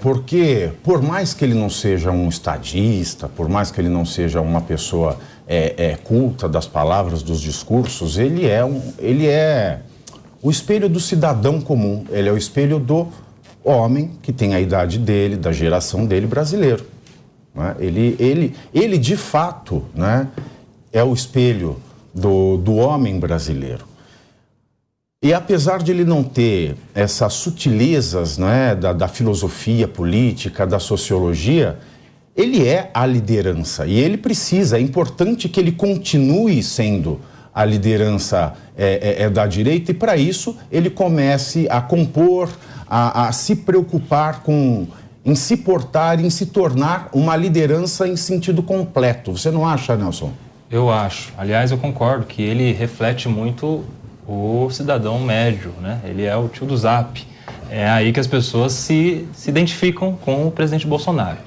Porque, por mais que ele não seja um estadista, por mais que ele não seja uma pessoa culta das palavras, dos discursos, ele é o espelho do cidadão comum, ele é o espelho do homem que tem a idade dele, da geração dele, brasileiro. Né? Ele, de fato, né, é o espelho do homem brasileiro. E apesar de ele não ter essas sutilezas, né, da filosofia política, da sociologia, ele é a liderança e ele precisa, é importante que ele continue sendo a liderança da direita e para isso ele comece a compor, a se preocupar em se portar, em se tornar uma liderança em sentido completo. Você não acha, Nelson? Eu acho. Aliás, eu concordo que ele reflete muito o cidadão médio, né? Ele é o tio do Zap. É aí que as pessoas se identificam com o presidente Bolsonaro.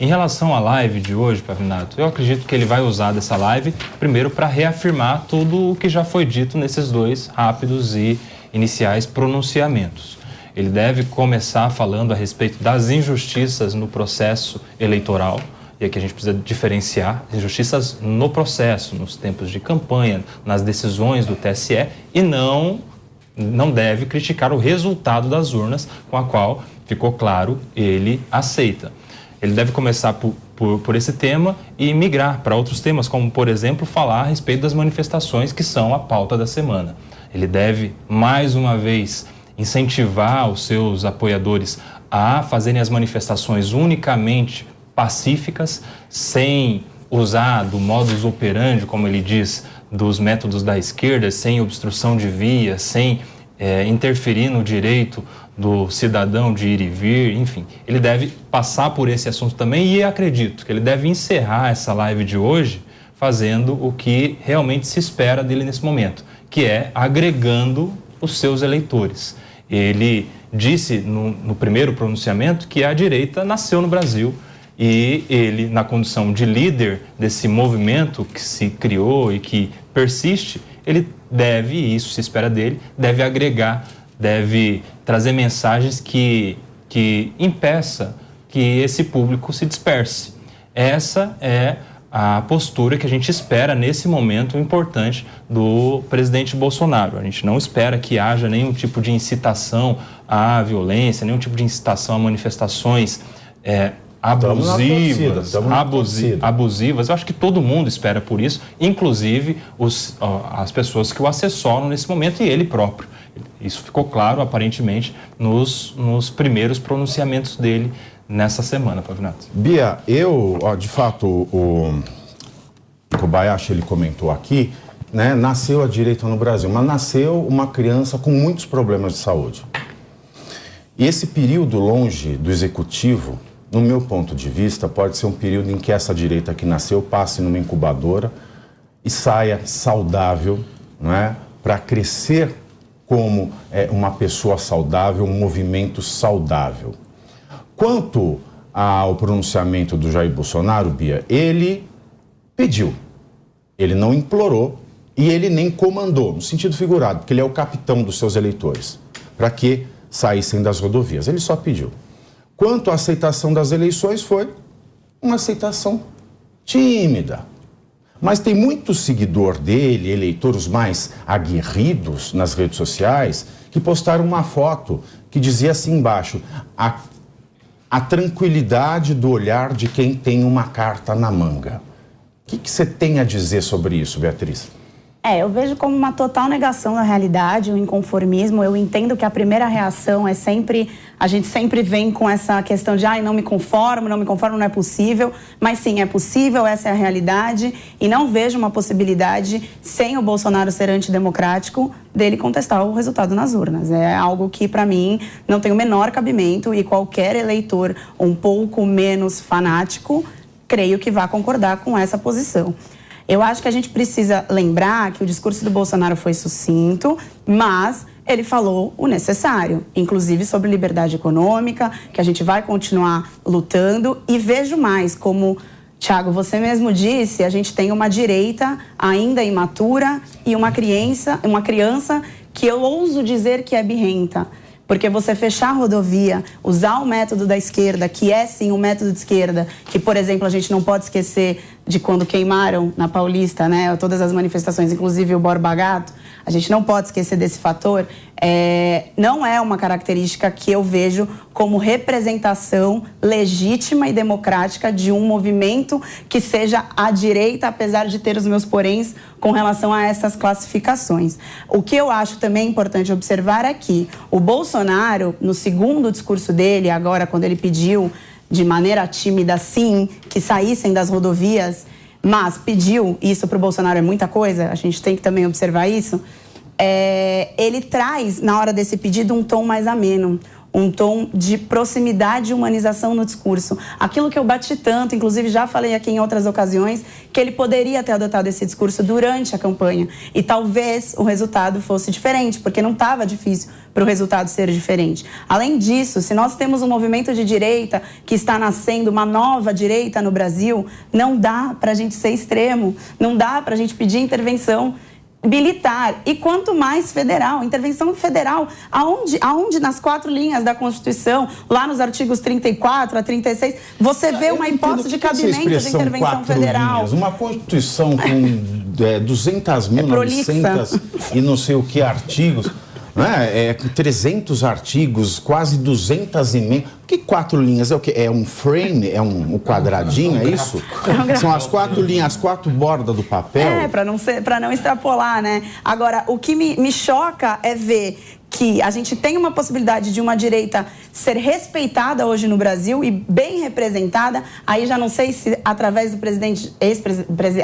Em relação à live de hoje, Pavinato, eu acredito que ele vai usar dessa live primeiro para reafirmar tudo o que já foi dito nesses dois rápidos e iniciais pronunciamentos. Ele deve começar falando a respeito das injustiças no processo eleitoral, e aqui a gente precisa diferenciar injustiças no processo, nos tempos de campanha, nas decisões do TSE, e não deve criticar o resultado das urnas, com a qual, ficou claro, ele aceita. Ele deve começar por esse tema e migrar para outros temas, como, por exemplo, falar a respeito das manifestações que são a pauta da semana. Ele deve, mais uma vez, incentivar os seus apoiadores a fazerem as manifestações unicamente pacíficas, sem usar do modus operandi, como ele diz, dos métodos da esquerda, sem obstrução de via, sem interferir no direito do cidadão de ir e vir, enfim. Ele deve passar por esse assunto também e acredito que ele deve encerrar essa live de hoje fazendo o que realmente se espera dele nesse momento, que é agregando os seus eleitores. Ele disse no primeiro pronunciamento que a direita nasceu no Brasil, e ele, na condição de líder desse movimento que se criou e que persiste, ele deve, e isso se espera dele, deve agregar, deve trazer mensagens que impeça que esse público se disperse. Essa é a postura que a gente espera nesse momento importante do presidente Bolsonaro. A gente não espera que haja nenhum tipo de incitação à violência, nenhum tipo de incitação a manifestações abusivas. Eu acho que todo mundo espera por isso, inclusive as pessoas que o assessoram nesse momento e ele próprio. Isso ficou claro, aparentemente, nos primeiros pronunciamentos dele nessa semana, Pavinato. Bia, de fato, o Kobayashi, ele comentou aqui, né, nasceu a direita no Brasil, mas nasceu uma criança com muitos problemas de saúde. E esse período longe do executivo, no meu ponto de vista, pode ser um período em que essa direita que nasceu passe numa incubadora e saia saudável, né, para crescer como uma pessoa saudável, um movimento saudável. Quanto ao pronunciamento do Jair Bolsonaro, Bia, ele pediu, ele não implorou e ele nem comandou, no sentido figurado, porque ele é o capitão dos seus eleitores, para que saíssem das rodovias. Ele só pediu. Quanto à aceitação das eleições, foi uma aceitação tímida. Mas tem muito seguidor dele, eleitores mais aguerridos nas redes sociais, que postaram uma foto que dizia assim embaixo: a tranquilidade do olhar de quem tem uma carta na manga. O que você tem a dizer sobre isso, Beatriz? Eu vejo como uma total negação da realidade, um inconformismo. Eu entendo que a primeira reação é sempre... A gente sempre vem com essa questão de não me conformo, não é possível. Mas sim, é possível, essa é a realidade. E não vejo uma possibilidade, sem o Bolsonaro ser antidemocrático, dele contestar o resultado nas urnas. É algo que, para mim, não tem o menor cabimento e qualquer eleitor um pouco menos fanático, creio que vai concordar com essa posição. Eu acho que a gente precisa lembrar que o discurso do Bolsonaro foi sucinto, mas ele falou o necessário, inclusive sobre liberdade econômica, que a gente vai continuar lutando. E vejo mais, como, Thiago, você mesmo disse, a gente tem uma direita ainda imatura e uma criança que eu ouso dizer que é birrenta. Porque você fechar a rodovia, usar o método da esquerda, que é sim um método de esquerda, que, por exemplo, a gente não pode esquecer de quando queimaram na Paulista, né, todas as manifestações, inclusive o Borba Gato, a gente não pode esquecer desse fator, não é uma característica que eu vejo como representação legítima e democrática de um movimento que seja à direita, apesar de ter os meus poréns com relação a essas classificações. O que eu acho também importante observar é que o Bolsonaro, no segundo discurso dele, agora quando ele pediu de maneira tímida, sim, que saíssem das rodovias, mas pediu, isso para o Bolsonaro é muita coisa, a gente tem que também observar isso, ele traz, na hora desse pedido, um tom mais ameno, um tom de proximidade e humanização no discurso. Aquilo que eu bati tanto, inclusive já falei aqui em outras ocasiões, que ele poderia ter adotado esse discurso durante a campanha. E talvez o resultado fosse diferente, porque não estava difícil para o resultado ser diferente. Além disso, se nós temos um movimento de direita que está nascendo, uma nova direita no Brasil, não dá para a gente ser extremo, não dá para a gente pedir intervenção militar e quanto mais federal, intervenção federal, aonde nas 4 linhas da Constituição, lá nos artigos 34 a 36, você vê uma hipótese de cabimento de intervenção federal. Linhas? Uma Constituição com 200 mil, 900 e não sei o que artigos, né? 300 artigos, quase 200 emendas. Que 4 linhas? É o quê? É um frame? É um quadradinho? É isso? São as 4 linhas, as 4 bordas do papel? Para não extrapolar, né? Agora, o que me choca é ver que a gente tem uma possibilidade de uma direita ser respeitada hoje no Brasil e bem representada. Aí já não sei se através do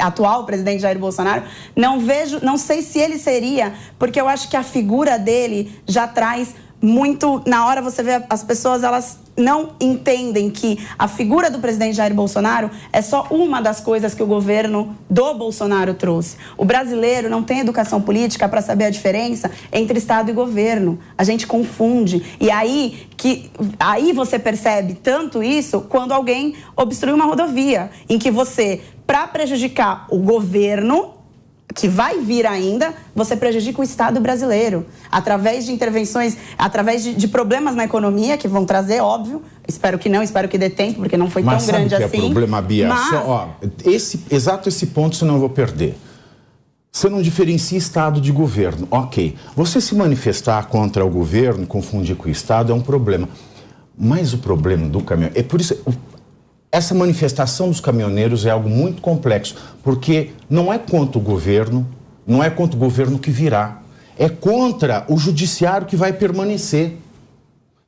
atual presidente Jair Bolsonaro, não sei se ele seria, porque eu acho que a figura dele já traz muito, na hora você vê as pessoas, elas não entendem que a figura do presidente Jair Bolsonaro é só uma das coisas que o governo do Bolsonaro trouxe. O brasileiro não tem educação política para saber a diferença entre Estado e governo. A gente confunde. E aí você percebe tanto isso quando alguém obstrui uma rodovia, em que você, para prejudicar o governo, que vai vir ainda, você prejudica o Estado brasileiro. Através de intervenções, através de problemas na economia, que vão trazer, óbvio, espero que não, espero que dê tempo, porque não foi tão grande assim. Mas sabe o que é problema, Bia? Mas... exato esse ponto, senão eu vou perder. Você não diferencia Estado de governo. Ok, você se manifestar contra o governo, confundir com o Estado, é um problema. Mas o problema do caminhão... É por isso... Essa manifestação dos caminhoneiros é algo muito complexo, porque não é contra o governo, não é contra o governo que virá, é contra o judiciário que vai permanecer.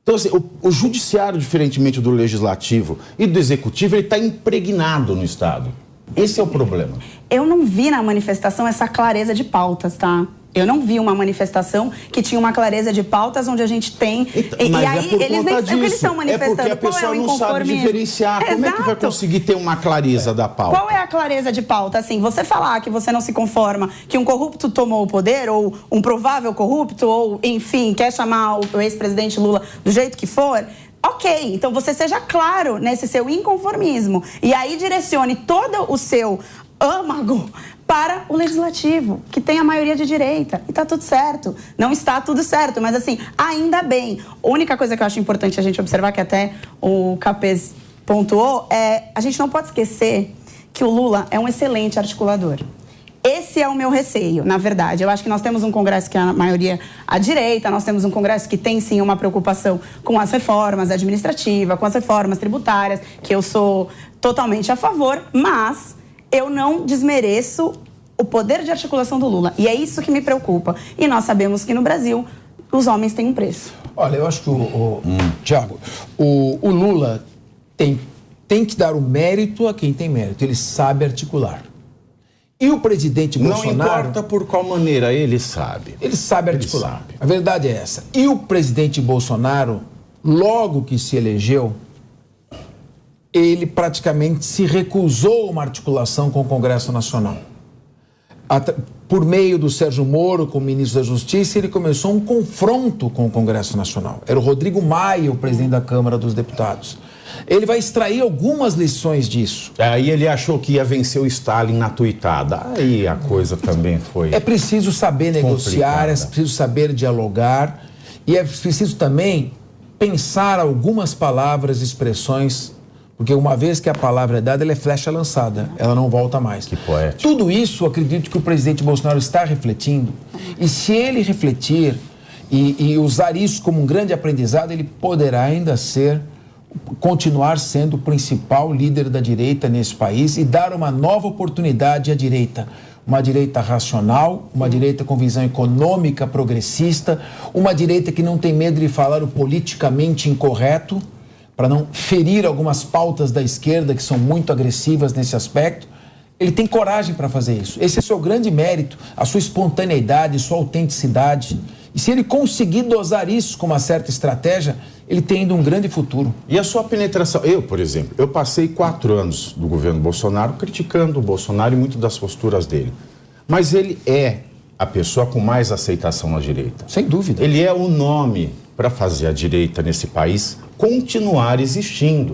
Então, assim, o judiciário, diferentemente do legislativo e do executivo, ele está impregnado no Estado. Esse é o problema. Eu não vi na manifestação essa clareza de pautas, tá? Eu não vi uma manifestação que tinha uma clareza de pautas onde a gente tem... Mas aí eles nem sabem o que eles estão manifestando. É porque a pessoa não sabe diferenciar. Exato. Como é que vai conseguir ter uma clareza da pauta? Qual é a clareza de pauta? Assim, você falar que você não se conforma que um corrupto tomou o poder, ou um provável corrupto, ou, enfim, quer chamar o ex-presidente Lula do jeito que for... Ok, então você seja claro nesse seu inconformismo. E aí direcione todo o seu âmago para o legislativo, que tem a maioria de direita. E tá tudo certo. Não está tudo certo, mas assim, ainda bem. A única coisa que eu acho importante a gente observar, que até o Capês pontuou, a gente não pode esquecer que o Lula é um excelente articulador. Esse é o meu receio, na verdade. Eu acho que nós temos um Congresso que é a maioria à direita, nós temos um Congresso que tem, sim, uma preocupação com as reformas administrativas, com as reformas tributárias, que eu sou totalmente a favor, mas eu não desmereço o poder de articulação do Lula. E é isso que me preocupa. E nós sabemos que no Brasil os homens têm um preço. Olha, eu acho que Tiago, o Lula tem que dar o mérito a quem tem mérito. Ele sabe articular. E o presidente Bolsonaro... Não importa por qual maneira, ele sabe. Ele sabe articular. A verdade é essa. E o presidente Bolsonaro, logo que se elegeu, ele praticamente se recusou a uma articulação com o Congresso Nacional. Por meio do Sérgio Moro, como ministro da Justiça, ele começou um confronto com o Congresso Nacional. Era o Rodrigo Maia, o presidente da Câmara dos Deputados. Ele vai extrair algumas lições disso. Aí ele achou que ia vencer o Stalin na tuitada. Aí a coisa também foi... É preciso saber negociar, é preciso saber dialogar. E é preciso também pensar algumas palavras, expressões, porque uma vez que a palavra é dada, ela é flecha lançada, ela não volta mais. Que poético. Tudo isso, acredito que o presidente Bolsonaro está refletindo, e se ele refletir e usar isso como um grande aprendizado, ele poderá ainda continuar sendo o principal líder da direita nesse país e dar uma nova oportunidade à direita. Uma direita racional, uma direita com visão econômica progressista, uma direita que não tem medo de falar o politicamente incorreto, para não ferir algumas pautas da esquerda que são muito agressivas nesse aspecto. Ele tem coragem para fazer isso. Esse é o seu grande mérito, a sua espontaneidade, sua autenticidade. E se ele conseguir dosar isso com uma certa estratégia, ele tem ainda um grande futuro. E a sua penetração? Eu, por exemplo, eu passei 4 anos do governo Bolsonaro criticando o Bolsonaro e muito das posturas dele. Mas ele é a pessoa com mais aceitação na direita. Sem dúvida. Ele é o nome para fazer a direita nesse país continuar existindo.